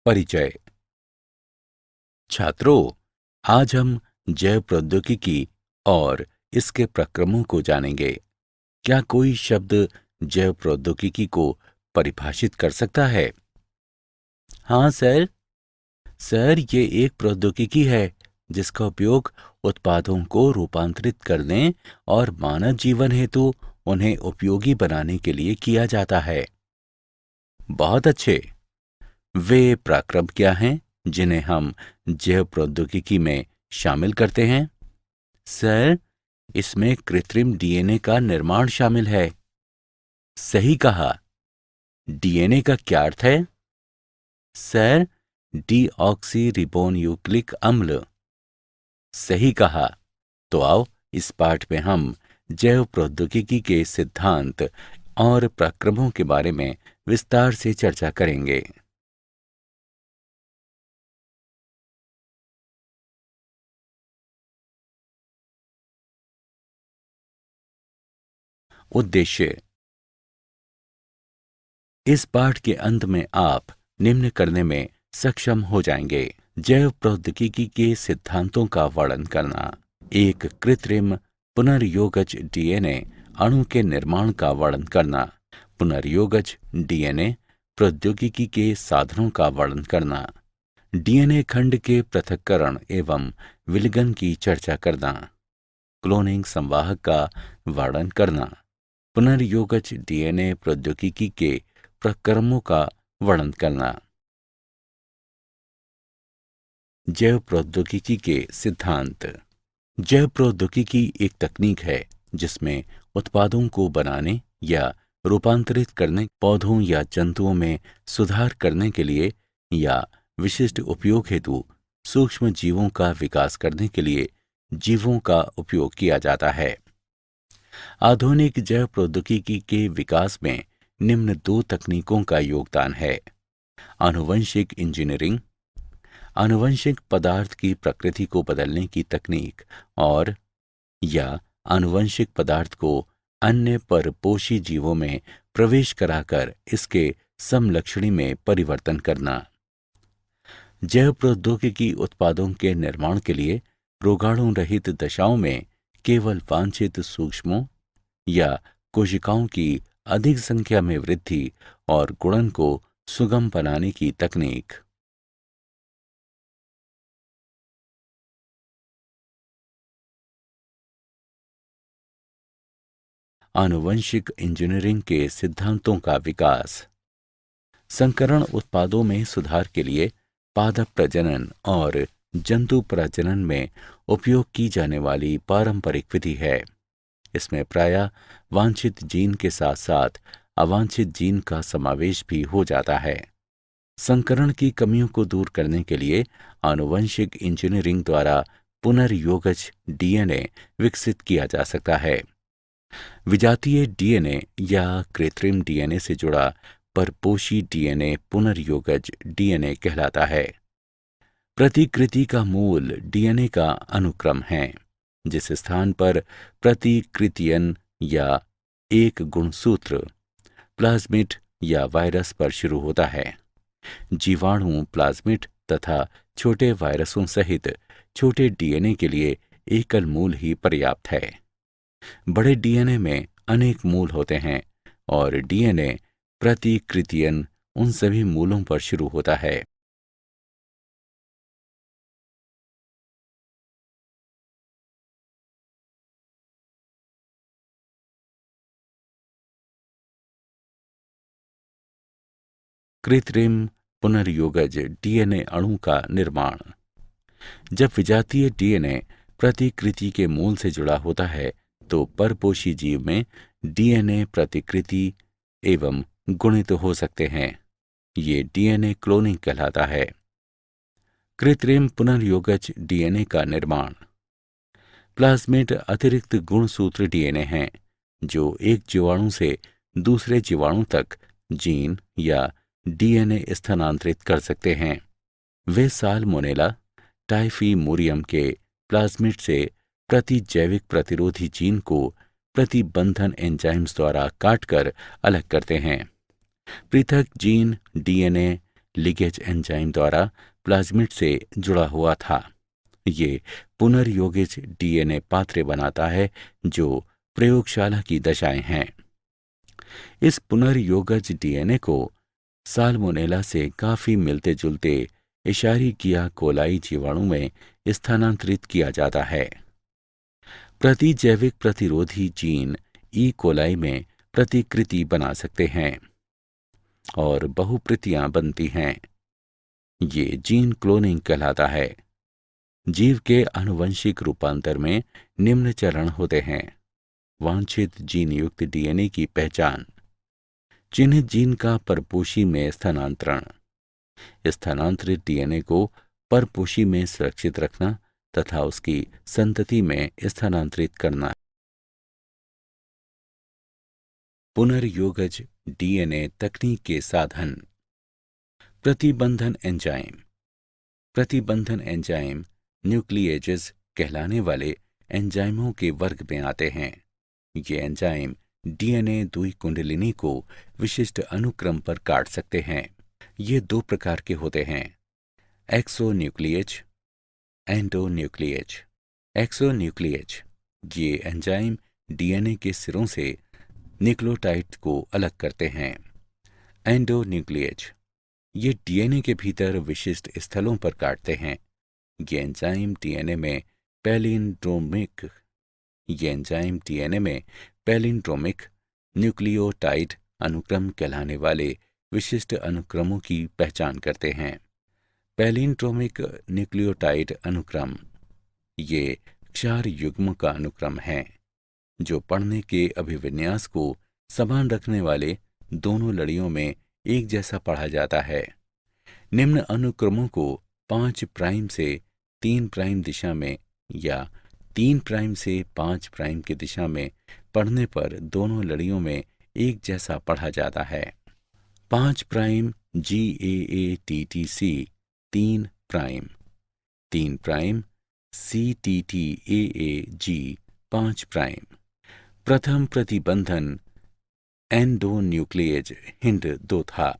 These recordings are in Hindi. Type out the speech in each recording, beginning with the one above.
परिचय। छात्रों, आज हम जैव प्रौद्योगिकी और इसके प्रक्रमों को जानेंगे। क्या कोई शब्द जैव प्रौद्योगिकी को परिभाषित कर सकता है? हाँ सर। सर, ये एक प्रौद्योगिकी है जिसका उपयोग उत्पादों को रूपांतरित करने और मानव जीवन हेतु उन्हें उपयोगी बनाने के लिए किया जाता है। बहुत अच्छे। वे प्रक्रम क्या हैं जिन्हें हम जैव प्रौद्योगिकी में शामिल करते हैं? सर, इसमें कृत्रिम डीएनए का निर्माण शामिल है। सही कहा। डीएनए का क्या अर्थ है? सर, डीऑक्सी रिबोन्यूक्लिक अम्ल। सही कहा। तो आओ इस पाठ में हम जैव प्रौद्योगिकी के सिद्धांत और प्रक्रमों के बारे में विस्तार से चर्चा करेंगे। उद्देश्य। इस पाठ के अंत में आप निम्न करने में सक्षम हो जाएंगे: जैव प्रौद्योगिकी के सिद्धांतों का वर्णन करना, एक कृत्रिम पुनर्योगज डीएनए अणु के निर्माण का वर्णन करना, पुनर्योगज डीएनए प्रौद्योगिकी के साधनों का वर्णन करना, डीएनए खंड के पृथक्करण एवं विलयन की चर्चा करना, क्लोनिंग संवाहक का वर्णन करना, पुनर्योगज डीएनए प्रौद्योगिकी के प्रक्रमों का वर्णन करना। जैव प्रौद्योगिकी के सिद्धांत। जैव प्रौद्योगिकी एक तकनीक है जिसमें उत्पादों को बनाने या रूपांतरित करने, पौधों या जंतुओं में सुधार करने के लिए या विशिष्ट उपयोग हेतु सूक्ष्म जीवों का विकास करने के लिए जीवों का उपयोग किया जाता है। आधुनिक जैव प्रौद्योगिकी के विकास में निम्न दो तकनीकों का योगदान है: आनुवंशिक इंजीनियरिंग, आनुवंशिक पदार्थ की प्रकृति को बदलने की तकनीक, और या आनुवंशिक पदार्थ को अन्य परपोषी जीवों में प्रवेश कराकर इसके समलक्षणी में परिवर्तन करना। जैव प्रौद्योगिकी उत्पादों के निर्माण के लिए रोगाणु रहित दशाओं में केवल वांछित सूक्ष्मों या कोशिकाओं की अधिक संख्या में वृद्धि और गुणन को सुगम बनाने की तकनीक। आनुवंशिक इंजीनियरिंग के सिद्धांतों का विकास। संकरण उत्पादों में सुधार के लिए पादप प्रजनन और जंतु प्रजनन में उपयोग की जाने वाली पारंपरिक विधि है। इसमें प्रायः वांछित जीन के साथ साथ अवांछित जीन का समावेश भी हो जाता है। संकरण की कमियों को दूर करने के लिए आनुवंशिक इंजीनियरिंग द्वारा पुनर्योगज डीएनए विकसित किया जा सकता है। विजातीय डीएनए या कृत्रिम डीएनए से जुड़ा परपोषी डीएनए पुनर्योगज डीएनए कहलाता है। प्रतिकृति का मूल डीएनए का अनुक्रम है, जिस स्थान पर प्रतिकृतियन या एक गुणसूत्र प्लाज्मिड या वायरस पर शुरू होता है। जीवाणु, प्लाज्मिड तथा छोटे वायरसों सहित छोटे डीएनए के लिए एकल मूल ही पर्याप्त है। बड़े डीएनए में अनेक मूल होते हैं और डीएनए प्रतिकृतियन उन सभी मूलों पर शुरू होता है। कृत्रिम पुनर्योगज डीएनए अणु का निर्माण। जब विजातीय डीएनए प्रतिकृति के मूल से जुड़ा होता है तो परपोषी जीव में डीएनए प्रतिकृति एवं गुणित हो सकते हैं। ये डीएनए क्लोनिंग कहलाता है। कृत्रिम पुनर्योगज डीएनए का निर्माण। प्लाज्मिड अतिरिक्त गुणसूत्र डीएनए हैं जो एक जीवाणु से दूसरे जीवाणु तक जीन या डीएनए स्थानांतरित कर सकते हैं। वे साल्मोनेला टाइफीमोरियम के प्लाज्मिड से प्रतिजैविक प्रतिरोधी जीन को प्रतिबंधन एंजाइम्स द्वारा काटकर अलग करते हैं। पृथक जीन डीएनए लीकेज एंजाइम द्वारा प्लाज्मिड से जुड़ा हुआ था। ये पुनर्योगित डीएनए पात्रे बनाता है जो प्रयोगशाला की दशाएं हैं। इस पुनर्योगज डीएनए को साल्मोनेला से काफी मिलते जुलते इशारिकिया कोलाई जीवाणु में स्थानांतरित किया जाता है। प्रतिजैविक प्रतिरोधी जीन ई कोलाई में प्रतिकृति बना सकते हैं और बहुप्रतियां बनती हैं। ये जीन क्लोनिंग कहलाता है। जीव के आनुवंशिक रूपांतर में निम्न चरण होते हैं: वांछित जीन युक्त डीएनए की पहचान, चिन्हित जीन का परपोषी में स्थानांतरण, स्थानांतरित डीएनए को परपोषी में सुरक्षित रखना तथा उसकी संतति में स्थानांतरित करना। पुनर्योगज डीएनए तकनीक के साधन। प्रतिबंधन एंजाइम। प्रतिबंधन एंजाइम न्यूक्लिएजेस कहलाने वाले एंजाइमों के वर्ग में आते हैं। ये एंजाइम डीएनए द्विकुंडलिनी को विशिष्ट अनुक्रम पर काट सकते हैं। ये दो प्रकार के होते हैं: एक्सोन्यूक्लिएज, एंडोन्यूक्लिएज। एक्सोन्यूक्लिएज ये एंजाइम डीएनए के सिरों से न्यूक्लियोटाइड को अलग करते हैं। एंडोन्यूक्लिएज ये डीएनए के भीतर विशिष्ट स्थलों पर काटते हैं। ये एंजाइम डीएनए में पैलिंड्रोमिक न्यूक्लियोटाइड अनुक्रम कहलाने वाले विशिष्ट अनुक्रमों की पहचान करते हैं। पैलिंड्रोमिक न्यूक्लियोटाइड अनुक्रम ये क्षार युग्म का अनुक्रम है जो पढ़ने के अभिविन्यास को समान रखने वाले दोनों लड़ियों में एक जैसा पढ़ा जाता है। निम्न अनुक्रमों को 5 प्राइम से 3 प्राइम दिशा में या 3 प्राइम से 5 प्राइम की दिशा में पढ़ने पर दोनों लड़ियों में एक जैसा पढ़ा जाता है। 5 prime GAATTC 3 prime, 3 prime CTTAAG 5 prime. प्रथम प्रतिबंधन एंडोन्यूक्लिएज हिंड 2 था।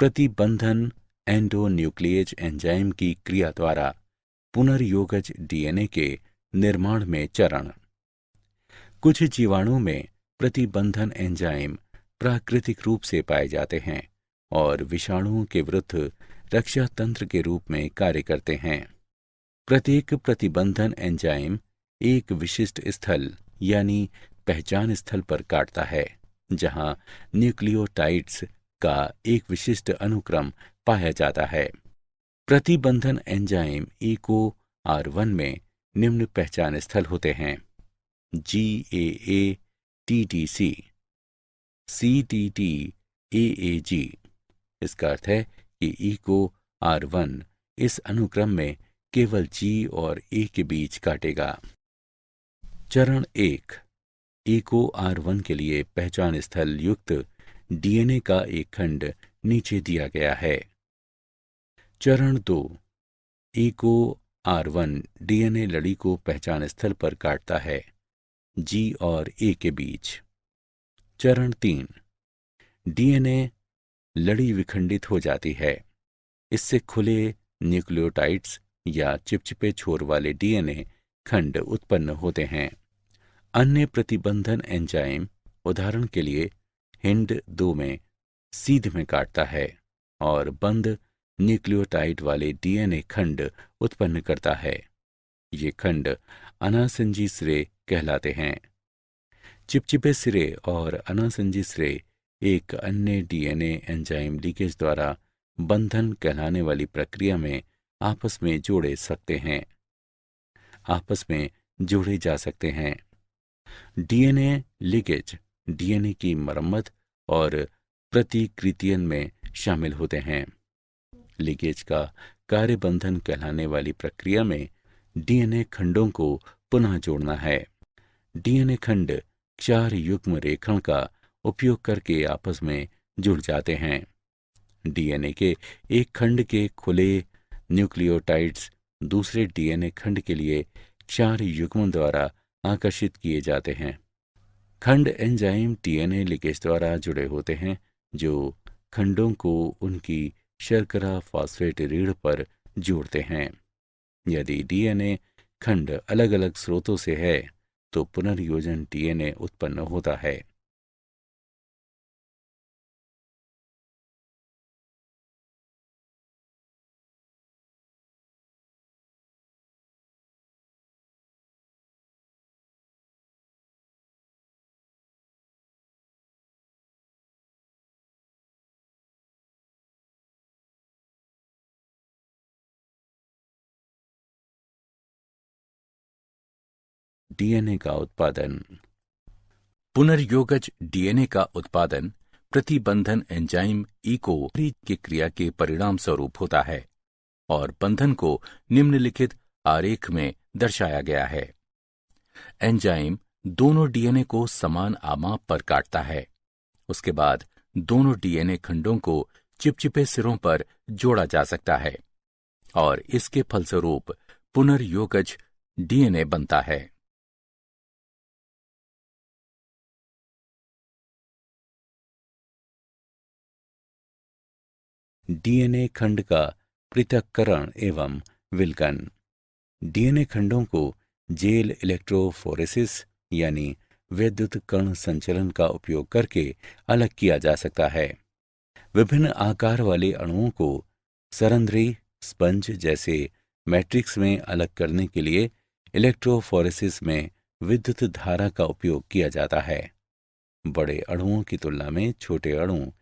प्रतिबंधन एंडोन्यूक्लिएज एंजाइम की क्रिया द्वारा पुनर्योगज डीएनए के निर्माण में चरण। कुछ जीवाणु में प्रतिबंधन एंजाइम प्राकृतिक रूप से पाए जाते हैं और विषाणुओं के विरुद्ध रक्षा तंत्र के रूप में कार्य करते हैं। प्रत्येक प्रतिबंधन एंजाइम एक विशिष्ट स्थल यानी पहचान स्थल पर काटता है जहां न्यूक्लियोटाइड्स का एक विशिष्ट अनुक्रम पाया जाता है। प्रतिबंधन एंजाइम EcoR1 में निम्न पहचान स्थल होते हैं: GAATTC, CTTAAG। इसका अर्थ है कि EcoR1 इस अनुक्रम में केवल G और A के बीच काटेगा। चरण 1 EcoR1 के लिए पहचान स्थल युक्त डीएनए का एक खंड नीचे दिया गया है। चरण 2 EcoR1 डीएनए लड़ी को पहचान स्थल पर काटता है G और A के बीच। चरण 3 डीएनए लड़ी विखंडित हो जाती है। इससे खुले न्यूक्लियोटाइड्स या चिपचिपे छोर वाले डीएनए खंड उत्पन्न होते हैं। अन्य प्रतिबंधन एंजाइम उदाहरण के लिए हिंड 2 में सीध में काटता है और बंद न्यूक्लियोटाइड वाले डीएनए खंड उत्पन्न करता है। ये खंड अनासंजी सिरे कहलाते हैं। चिपचिपे सिरे और अनासंजी सिरे एक अन्य डीएनए एंजाइम लीकेज द्वारा बंधन कहलाने वाली प्रक्रिया में आपस में जोड़े जा सकते हैं। डीएनए लीकेज डीएनए की मरम्मत और प्रतिकृतियन में शामिल होते हैं। लीकेज का कार्य बंधन कहलाने वाली प्रक्रिया में डीएनए खंडों को पुनः जोड़ना है। डीएनए खंड 4 युग्म रेखण का उपयोग करके आपस में जुड़ जाते हैं। डीएनए के एक खंड के खुले न्यूक्लियोटाइड्स दूसरे डीएनए खंड के लिए 4 युग्मों द्वारा आकर्षित किए जाते हैं। खंड एंजाइम डीएनए लीकेज द्वारा जुड़े होते हैं, जो खंडों को उनकी शर्करा फॉस्फेट रीढ़ पर जोड़ते हैं। यदि डीएनए खंड अलग अलग स्रोतों से है तो पुनर्योजन डीएनए उत्पन्न होता है। डीएनए का उत्पादन। पुनर्योगज डीएनए का उत्पादन प्रतिबंधन एंजाइम ईको की क्रिया के परिणाम स्वरूप होता है और बंधन को निम्नलिखित आरेख में दर्शाया गया है। एंजाइम दोनों डीएनए को समान आमाप पर काटता है। उसके बाद दोनों डीएनए खंडों को चिपचिपे सिरों पर जोड़ा जा सकता है और इसके फलस्वरूप पुनर्योगज डीएनए बनता है। डीएनए खंड का पृथक्करण एवं विलकन। डीएनए खंडों को जेल इलेक्ट्रोफोरेसिस यानी विद्युत कण संचलन का उपयोग करके अलग किया जा सकता है। विभिन्न आकार वाले अणुओं को सरंध्री स्पंज जैसे मैट्रिक्स में अलग करने के लिए इलेक्ट्रोफोरेसिस में विद्युत धारा का उपयोग किया जाता है। बड़े अणुओं की तुलना में छोटे अणु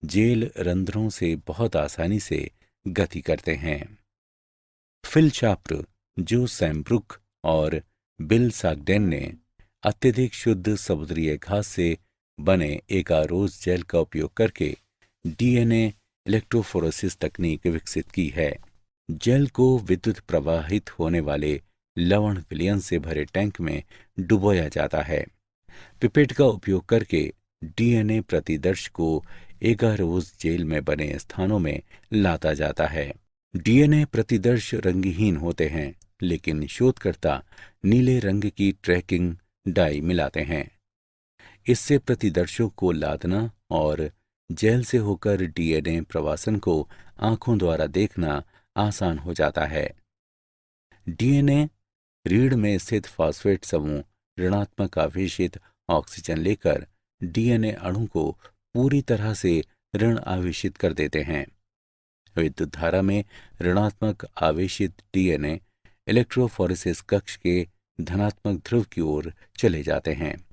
जेल रंध्रों से बहुत आसानी से गति करते हैं। फिल शाप्र, जो सैमब्रुक और बिल सागडेन ने अत्यधिक शुद्ध समुद्री घास से बने एगारोज जेल का उपयोग करके डीएनए इलेक्ट्रोफोरेसिस तकनीक विकसित की है। जेल को विद्युत प्रवाहित होने वाले लवण विलयन से भरे टैंक में डुबोया जाता है। पिपेट का उपयोग करके डीएनए प्रतिदर्श को एगारोज जेल में बने स्थानों में लाता जाता है। डीएनए प्रतिदर्श रंगहीन होते हैं, लेकिन शोधकर्ता नीले रंग की ट्रैकिंग डाई मिलाते हैं। इससे प्रतिदर्शों को लादना और जेल से होकर डीएनए प्रवासन को आंखों द्वारा देखना आसान हो जाता है। डीएनए रीढ़ में स्थित फॉस्फेट समूह ऋणात्मक आवेशित ऑक्सीजन लेकर डीएनए अणु को पूरी तरह से ऋण आवेशित कर देते हैं। विद्युत धारा में ऋणात्मक आवेशित डीएनए इलेक्ट्रोफोरेसिस कक्ष के धनात्मक ध्रुव की ओर चले जाते हैं।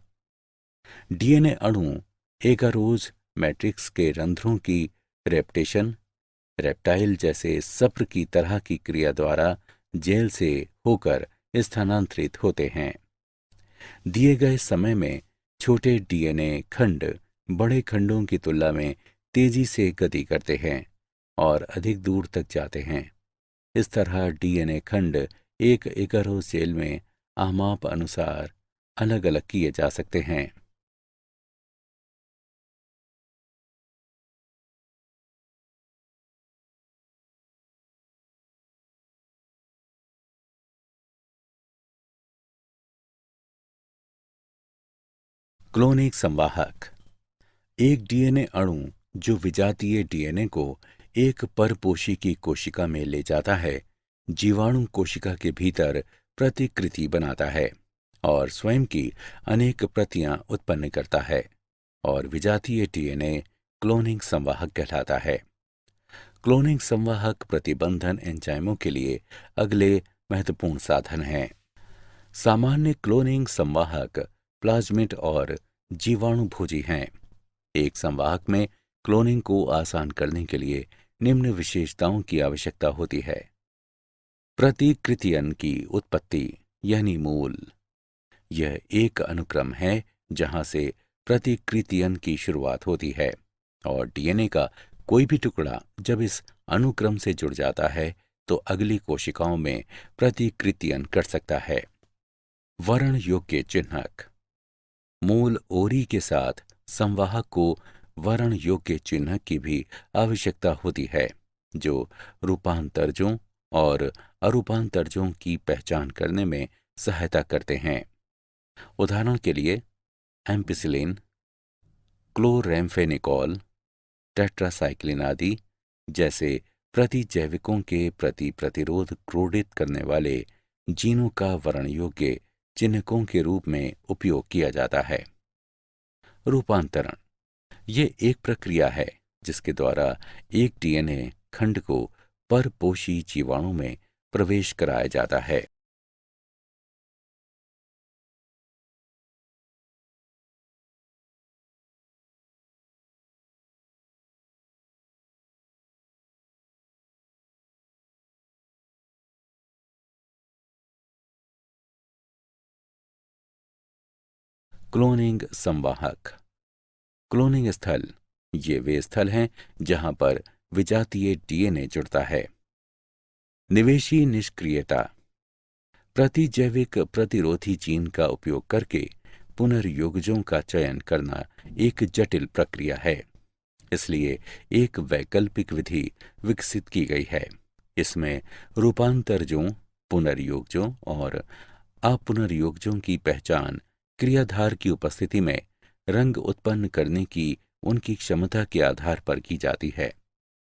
डीएनए अणु एगारोज मैट्रिक्स के रंध्रों की रेप्टेशन, रेप्टाइल जैसे सप्र की तरह की क्रिया द्वारा जेल से होकर स्थानांतरित होते हैं। दिए गए समय में छोटे डीएनए खंड बड़े खंडों की तुलना में तेजी से गति करते हैं और अधिक दूर तक जाते हैं। इस तरह डीएनए खंड एक एगारोज जेल में आमाप अनुसार अलग अलग किए जा सकते हैं। क्लोनिक संवाहक। एक डीएनए अणु जो विजातीय डीएनए को एक परपोषी की कोशिका में ले जाता है, जीवाणु कोशिका के भीतर प्रतिकृति बनाता है और स्वयं की अनेक प्रतियां उत्पन्न करता है और विजातीय डीएनए क्लोनिंग संवाहक कहलाता है। क्लोनिंग संवाहक प्रतिबंधन एंजाइमों के लिए अगले महत्वपूर्ण साधन हैं। सामान्य क्लोनिंग संवाहक प्लाज्मिड और जीवाणु भोजी हैं। एक संवाहक में क्लोनिंग को आसान करने के लिए निम्न विशेषताओं की आवश्यकता होती है। प्रतिकृतियन की उत्पत्ति यानी मूल। यह एक अनुक्रम है जहां से प्रतिकृतियन की शुरुआत होती है और डीएनए का कोई भी टुकड़ा जब इस अनुक्रम से जुड़ जाता है तो अगली कोशिकाओं में प्रतिकृतियन कर सकता है। वर्ण योग्य चिन्हक। मूल ओरी के साथ संवाहक को वर्ण योग्य चिन्हक की भी आवश्यकता होती है जो रूपांतरजों और अरूपांतरजों की पहचान करने में सहायता करते हैं। उदाहरण के लिए एम्पिसिलिन, क्लोरैम्फेनिकोल, टेट्रासाइक्लिन आदि जैसे प्रतिजैविकों के प्रति प्रतिरोध क्रोडित करने वाले जीनों का वर्ण योग्य चिन्हकों के रूप में उपयोग किया जाता है। रूपांतरण ये एक प्रक्रिया है जिसके द्वारा एक डीएनए खंड को परपोषी जीवाणु में प्रवेश कराया जाता है। क्लोनिंग संवाहक। क्लोनिंग स्थल ये वे स्थल हैं जहां पर विजातीय डीएनए जुड़ता है। निवेशी निष्क्रियता। प्रतिजैविक प्रतिरोधी जीन का उपयोग करके पुनर्योगजों का चयन करना एक जटिल प्रक्रिया है, इसलिए एक वैकल्पिक विधि विकसित की गई है। इसमें रूपांतरजों, पुनर्योगजों और अपुनर्योगजों की पहचान क्रियाधार की उपस्थिति में रंग उत्पन्न करने की उनकी क्षमता के आधार पर की जाती है।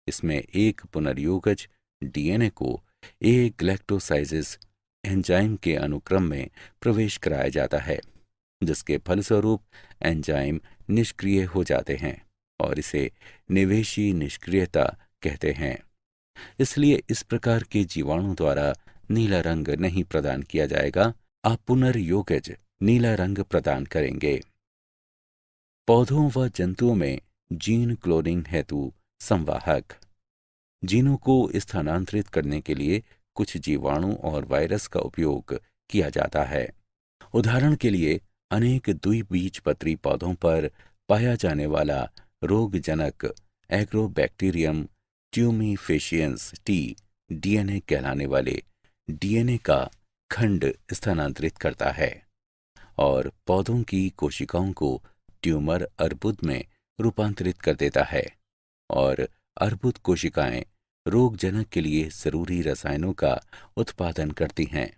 इसमें एक पुनर्योगज डीएनए को ए ग्लैक्टोसाइजिस एंजाइम के अनुक्रम में प्रवेश कराया जाता है, जिसके फलस्वरूप एंजाइम निष्क्रिय हो जाते हैं और इसे निवेशी निष्क्रियता कहते हैं। इसलिए इस प्रकार के जीवाणु द्वारा नीला रंग नहीं प्रदान किया जाएगा, अपुनर्योगज नीला रंग प्रदान करेंगे। पौधों व जंतुओं में जीन क्लोनिंग हेतु संवाहक। जीनों को स्थानांतरित करने के लिए कुछ जीवाणु और वायरस का उपयोग किया जाता है। उदाहरण के लिए अनेक द्विबीजपत्री पौधों पर पाया जाने वाला रोगजनक एग्रोबैक्टीरियम ट्यूमीफेशियंस टी डीएनए कहलाने वाले डीएनए का खंड स्थानांतरित करता है और पौधों की कोशिकाओं को ट्यूमर अर्बुद में रूपांतरित कर देता है और अर्बुद कोशिकाएं रोगजनक के लिए जरूरी रसायनों का उत्पादन करती हैं।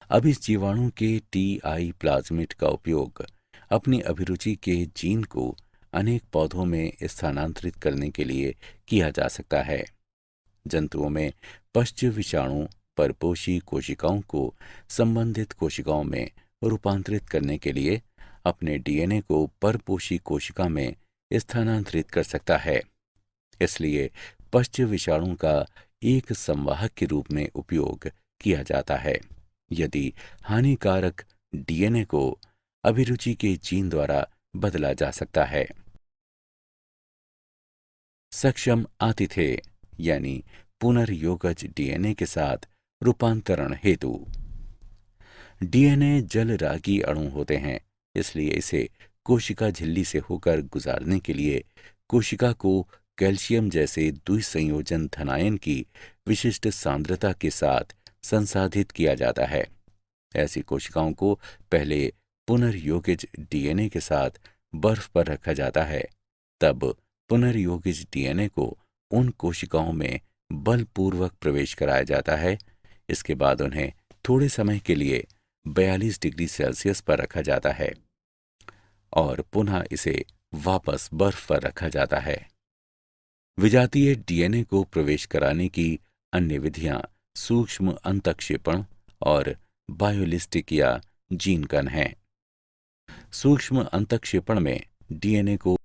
अब इस जीवाणु के टीआई प्लाज्मिड का उपयोग अपनी अभिरुचि के जीन को अनेक पौधों में स्थानांतरित करने के लिए किया जा सकता है। जंतुओं में पश्च विषाणु परपोषी कोशिकाओं को संबंधित कोशिकाओं में रूपांतरित करने के लिए अपने डीएनए को परपोषी कोशिका में स्थानांतरित कर सकता है। इसलिए पश्च विषाणु का एक संवाहक के रूप में उपयोग किया जाता है यदि हानिकारक डीएनए को अभिरुचि के जीन द्वारा बदला जा सकता है। सक्षम आतिथ्य यानी पुनर्योगज डीएनए के साथ रूपांतरण हेतु। डीएनए जलरागी अणु होते हैं, इसलिए इसे कोशिका झिल्ली से होकर गुजारने के लिए कोशिका को कैल्शियम जैसे द्विसंयोजन धनायन की विशिष्ट सांद्रता के साथ संसाधित किया जाता है। ऐसी कोशिकाओं को पहले पुनर्योगिज डीएनए के साथ बर्फ पर रखा जाता है, तब पुनर्योगिज डीएनए को उन कोशिकाओं में बलपूर्वक प्रवेश कराया जाता है। इसके बाद उन्हें थोड़े समय के लिए 42 डिग्री सेल्सियस पर रखा जाता है और पुनः इसे वापस बर्फ पर रखा जाता है। विजातीय डीएनए को प्रवेश कराने की अन्य विधियां सूक्ष्म अंतःक्षेपण और बायोलिस्टिक या जीन गन हैं। सूक्ष्म अंतःक्षेपण में डीएनए को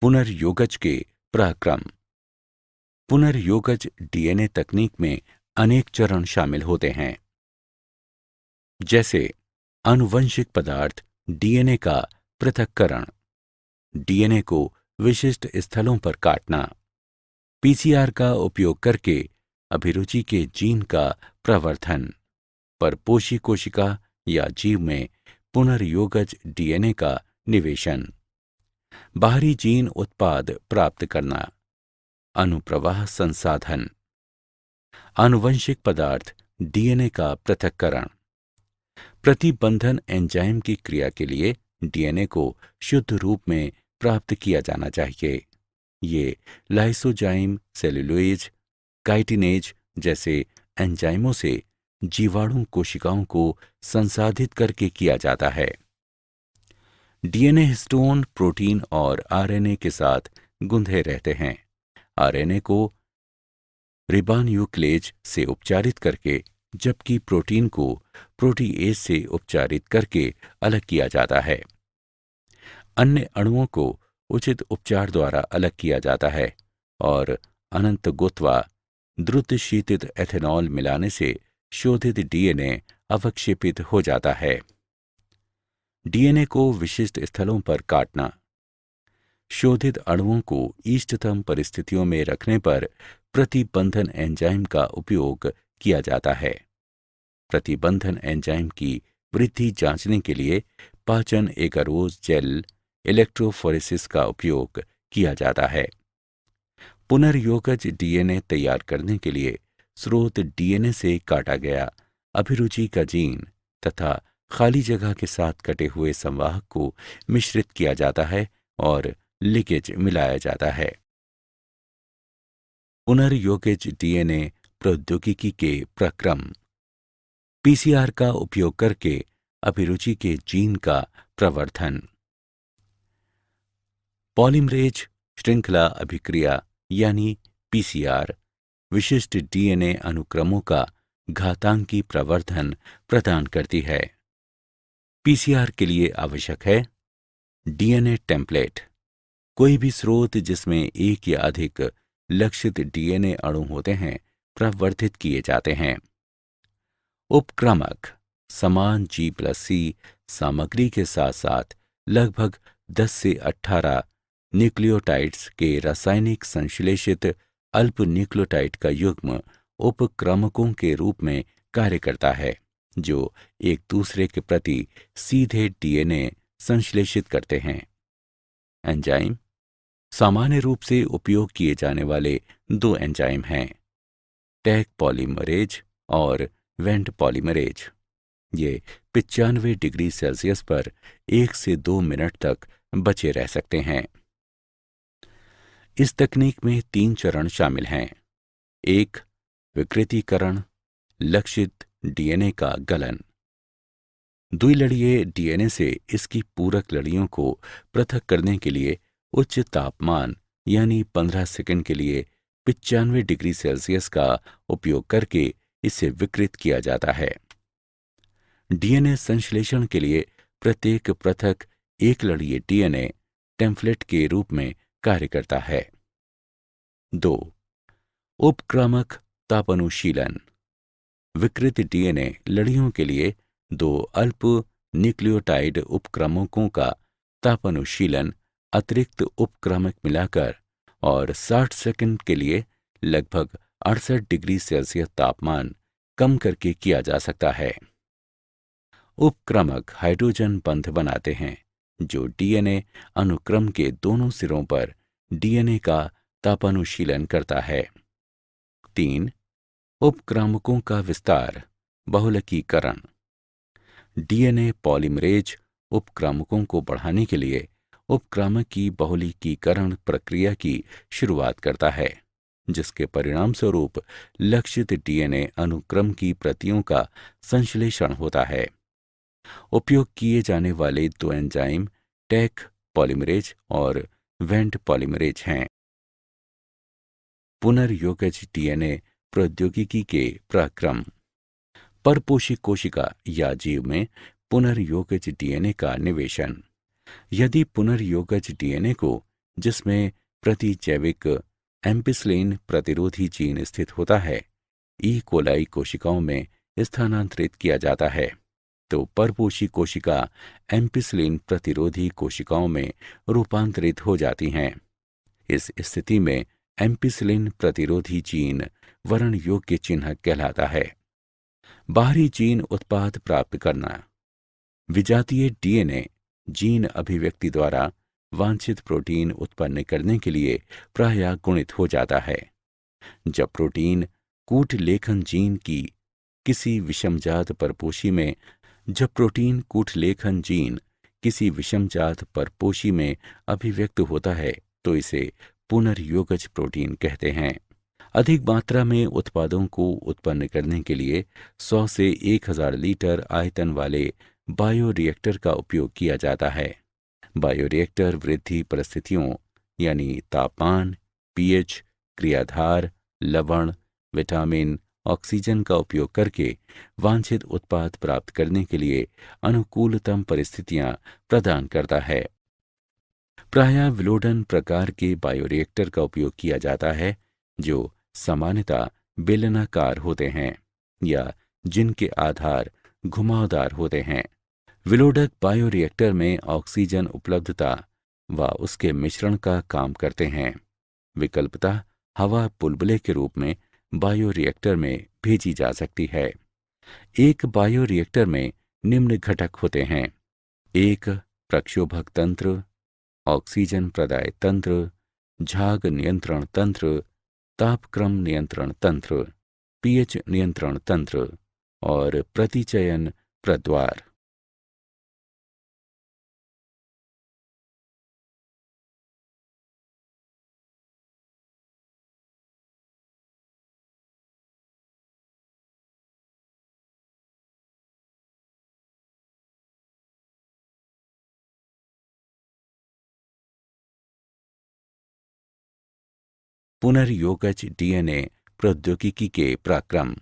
पुनर्योगज के पराक्रम। पुनर्योगज डीएनए तकनीक में अनेक चरण शामिल होते हैं, जैसे आनुवंशिक पदार्थ डीएनए का पृथक्करण, डीएनए को विशिष्ट स्थलों पर काटना, पीसीआर का उपयोग करके अभिरुचि के जीन का प्रवर्धन, परपोषी कोशिका या जीव में पुनर्योगज डीएनए का निवेशन, बाहरी जीन उत्पाद प्राप्त करना, अनुप्रवाह संसाधन, आनुवंशिक पदार्थ डीएनए का पृथक्करण। प्रतिबंधन एंजाइम की क्रिया के लिए डीएनए को शुद्ध रूप में प्राप्त किया जाना चाहिए। ये लाइसोजाइम, सेलुलोज, काइटिनेज जैसे एंजाइमों से जीवाणु कोशिकाओं को संसाधित करके किया जाता है। डीएनए हिस्टोन, प्रोटीन और आरएनए के साथ गुंधे रहते हैं। आरएनए को रिबोन्यूक्लेज से उपचारित करके, जबकि प्रोटीन को प्रोटीएज से उपचारित करके अलग किया जाता है। अन्य अणुओं को उचित उपचार द्वारा अलग किया जाता है और अनंत गुत्वा द्रुत शीतित एथेनॉल मिलाने से शोधित डीएनए अवक्षेपित हो जाता है। डीएनए को विशिष्ट स्थलों पर काटना। शोधित अणुओं को इष्टतम परिस्थितियों में रखने पर प्रतिबंधन एंजाइम का उपयोग किया जाता है। प्रतिबंधन एंजाइम की वृद्धि जांचने के लिए पाचन एगारोज जेल इलेक्ट्रोफोरेसिस का उपयोग किया जाता है। पुनर्योगज डीएनए तैयार करने के लिए स्रोत डीएनए से काटा गया अभिरुचि का जीन तथा खाली जगह के साथ कटे हुए संवाहक को मिश्रित किया जाता है और लिगेज मिलाया जाता है। पुनर्योगज डीएनए प्रौद्योगिकी के प्रक्रम। पीसीआर का उपयोग करके अभिरुचि के जीन का प्रवर्धन। पॉलीमरेज श्रृंखला अभिक्रिया यानी पीसीआर विशिष्ट डीएनए अनुक्रमों का घातांकी प्रवर्धन प्रदान करती है। पीसीआर के लिए आवश्यक है डीएनए टेम्पलेट, कोई भी स्रोत जिसमें एक या अधिक लक्षित डीएनए अणु होते हैं प्रवर्धित किए जाते हैं। उपक्रमक समान G+C सामग्री के साथ साथ लगभग 10 से 18 न्यूक्लियोटाइड्स के रासायनिक संश्लेषित अल्प न्यूक्लियोटाइड का युग्म उपक्रमकों के रूप में कार्य करता है, जो एक दूसरे के प्रति सीधे डीएनए संश्लेषित करते हैं। एंजाइम सामान्य रूप से उपयोग किए जाने वाले दो एंजाइम हैं, टैग पॉलीमरेज और वेंट पॉलीमरेज। ये 95 डिग्री सेल्सियस पर 1 से 2 मिनट तक बचे रह सकते हैं। इस तकनीक में 3 चरण शामिल हैं। 1. विकृतीकरण, लक्षित डीएनए का गलन। द्विलड़ीय डीएनए से इसकी पूरक लड़ियों को पृथक करने के लिए उच्च तापमान यानी 15 सेकंड के लिए 95 डिग्री सेल्सियस का उपयोग करके इसे विकृत किया जाता है। डीएनए संश्लेषण के लिए प्रत्येक पृथक एक लड़ीय डीएनए टेम्पलेट के रूप में कार्य करता है। 2. उपक्रमक तापानुशीलन। विकृत डीएनए लड़ियों के लिए 2 अल्प न्यूक्लियोटाइड उपक्रमकों का तापानुशीलन अतिरिक्त उपक्रमक मिलाकर और 60 सेकंड के लिए लगभग 68 डिग्री सेल्सियस तापमान कम करके किया जा सकता है। उपक्रमक हाइड्रोजन बंध बनाते हैं जो डीएनए अनुक्रम के दोनों सिरों पर डीएनए का तापानुशीलन करता है। 3. उपक्रमकों का विस्तार, बहुलकीकरण। डीएनए पॉलीमरेज उपक्रमकों को बढ़ाने के लिए उपक्रमक की बहुलकीकरण प्रक्रिया की शुरुआत करता है, जिसके परिणाम स्वरूप लक्षित डीएनए अनुक्रम की प्रतियों का संश्लेषण होता है। उपयोग किए जाने वाले 2 एंजाइम टैग पॉलीमरेज और वेंट पॉलीमरेज हैं। पुनर्योगज डीएनए प्रौद्योगिकी के प्रक्रम। परपोषी कोशिका या जीव में पुनर्योगज डीएनए का निवेशन। यदि पुनर्योगज डीएनए को जिसमें प्रतिजैविक एम्पिसिलिन प्रतिरोधी जीन स्थित होता है, ई कोलाई कोशिकाओं में स्थानांतरित किया जाता है, तो परपोषी कोशिका एम्पिसिलिन प्रतिरोधी कोशिकाओं में रूपांतरित हो जाती हैं। इस स्थिति में एम्पिसिलिन प्रतिरोधी जीन वर्ण योग्य चिन्ह कहलाता है। बाहरी जीन उत्पाद प्राप्त करना। विजातीय डीएनए जीन अभिव्यक्ति द्वारा वांछित प्रोटीन उत्पन्न करने के लिए प्रायः गुणित हो जाता है। जब प्रोटीन कूट लेखन जीन की किसी विषमजात परपोषी में अभिव्यक्त होता है तो इसे पुनर्योगज प्रोटीन कहते हैं। अधिक मात्रा में उत्पादों को उत्पन्न करने के लिए 100 से 1000 लीटर आयतन वाले बायोरिएक्टर का उपयोग किया जाता है। बायोरिएक्टर वृद्धि परिस्थितियों यानी तापमान, पीएच, क्रियाधार, लवण, विटामिन, ऑक्सीजन का उपयोग करके वांछित उत्पाद प्राप्त करने के लिए अनुकूलतम परिस्थितियां प्रदान करता है। प्रायः विलोडन प्रकार के बायोरिएक्टर का उपयोग किया जाता है जो सामान्यतः बेलनाकार होते हैं या जिनके आधार घुमावदार होते हैं। विलोडक बायोरिएक्टर में ऑक्सीजन उपलब्धता व उसके मिश्रण का काम करते हैं। विकल्पतः हवा बुलबुले के रूप में बायोरिएक्टर में भेजी जा सकती है। एक बायोरिएक्टर में निम्न घटक होते हैं: 1 प्रक्षोभक तंत्र, ऑक्सीजन प्रदाय तंत्र, झाग नियंत्रण तंत्र, तापक्रम नियंत्रण तंत्र, पीएच नियंत्रण तंत्र और प्रतिचयन प्रद्वार। पुनर्योगज डीएनए प्रौद्योगिकी के पराक्रम।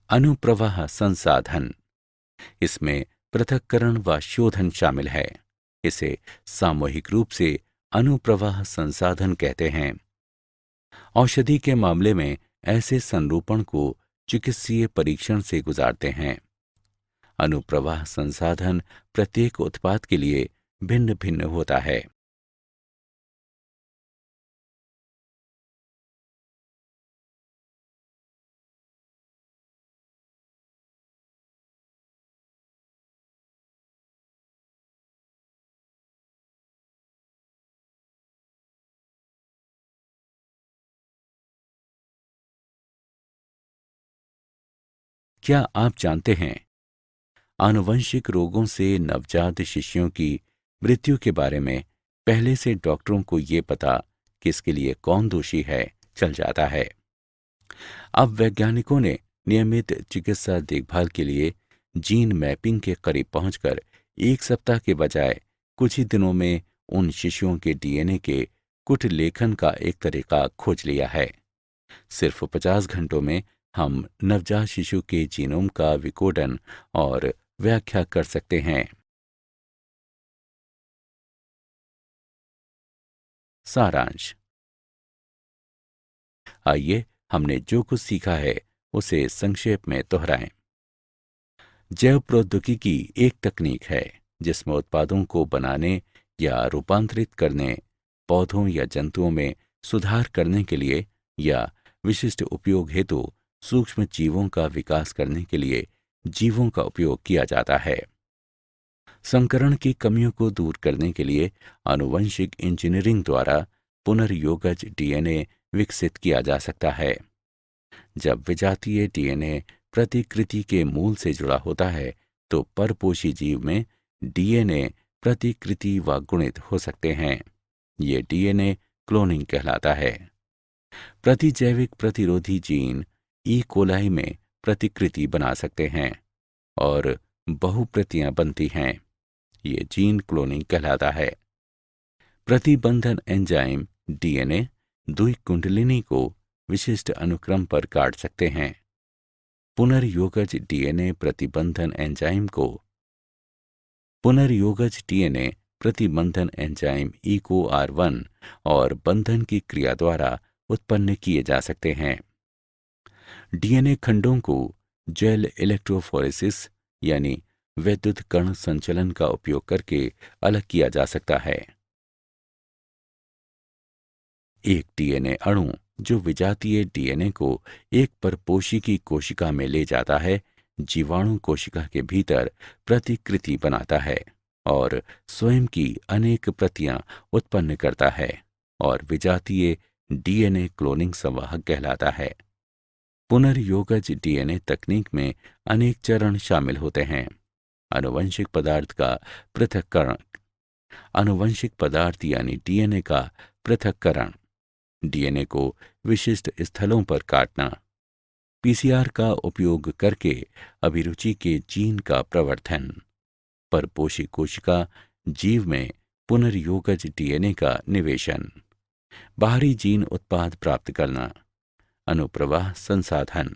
अनुप्रवाह संसाधन। इसमें पृथक्करण व शोधन शामिल है। इसे सामूहिक रूप से अनुप्रवाह संसाधन कहते हैं। औषधि के मामले में ऐसे संरूपण को चिकित्सीय परीक्षण से गुजारते हैं। अनुप्रवाह संसाधन प्रत्येक उत्पाद के लिए भिन्न भिन्न होता है। क्या आप जानते हैं आनुवंशिक रोगों से नवजात शिशुओं की मृत्यु के बारे में पहले से डॉक्टरों को ये पता कि इसके लिए कौन दोषी है चल जाता है। अब वैज्ञानिकों ने नियमित चिकित्सा देखभाल के लिए जीन मैपिंग के करीब पहुंचकर 1 सप्ताह के बजाय कुछ ही दिनों में उन शिशुओं के डीएनए के कुट लेखन का एक तरीका खोज लिया है। सिर्फ 50 घंटों में हम नवजात शिशु के जीनोम का विकोडन और व्याख्या कर सकते हैं। सारांश। आइए हमने जो कुछ सीखा है उसे संक्षेप में दोहराएं। जैव प्रौद्योगिकी एक तकनीक है जिसमें उत्पादों को बनाने या रूपांतरित करने, पौधों या जंतुओं में सुधार करने के लिए या विशिष्ट उपयोग हेतु सूक्ष्म जीवों का विकास करने के लिए जीवों का उपयोग किया जाता है। संकरण की कमियों को दूर करने के लिए आनुवंशिक इंजीनियरिंग द्वारा पुनर्योगज डीएनए विकसित किया जा सकता है। जब विजातीय डीएनए प्रतिकृति के मूल से जुड़ा होता है तो परपोषी जीव में डीएनए प्रतिकृति व गुणित हो सकते हैं। ये डीएनए क्लोनिंग कहलाता है। प्रतिजैविक प्रतिरोधी जीन ई कोलाई में प्रतिकृति बना सकते हैं और बहुप्रतियां बनती हैं। ये जीन क्लोनिंग कहलाता है। प्रतिबंधन एंजाइम डीएनए द्विकुंडलिनी को विशिष्ट अनुक्रम पर काट सकते हैं। पुनर्योगज डीएनए प्रतिबंधन एंजाइम को पुनर्योगज डीएनए प्रतिबंधन एंजाइम EcoR1 और बंधन की क्रिया द्वारा उत्पन्न किए जा सकते हैं। डीएनए खंडों को जेल इलेक्ट्रोफोरेसिस यानी विद्युत कण संचलन का उपयोग करके अलग किया जा सकता है। एक डीएनए अणु जो विजातीय डीएनए को एक परपोषी कोशिका में ले जाता है, जीवाणु कोशिका के भीतर प्रतिकृति बनाता है और स्वयं की अनेक प्रतियां उत्पन्न करता है और विजातीय डीएनए क्लोनिंग संवाहक कहलाता है। पुनर्योगज डीएनए तकनीक में अनेक चरण शामिल होते हैं। आनुवंशिक पदार्थ का पृथक्करण, आनुवंशिक पदार्थ यानी डीएनए का पृथक्करण, डीएनए को विशिष्ट स्थलों पर काटना, पीसीआर का उपयोग करके अभिरुचि के जीन का प्रवर्धन, परपोषी कोशिका जीव में पुनर्योगज डीएनए का निवेशन, बाहरी जीन उत्पाद प्राप्त करना, अनुप्रवाह संसाधन,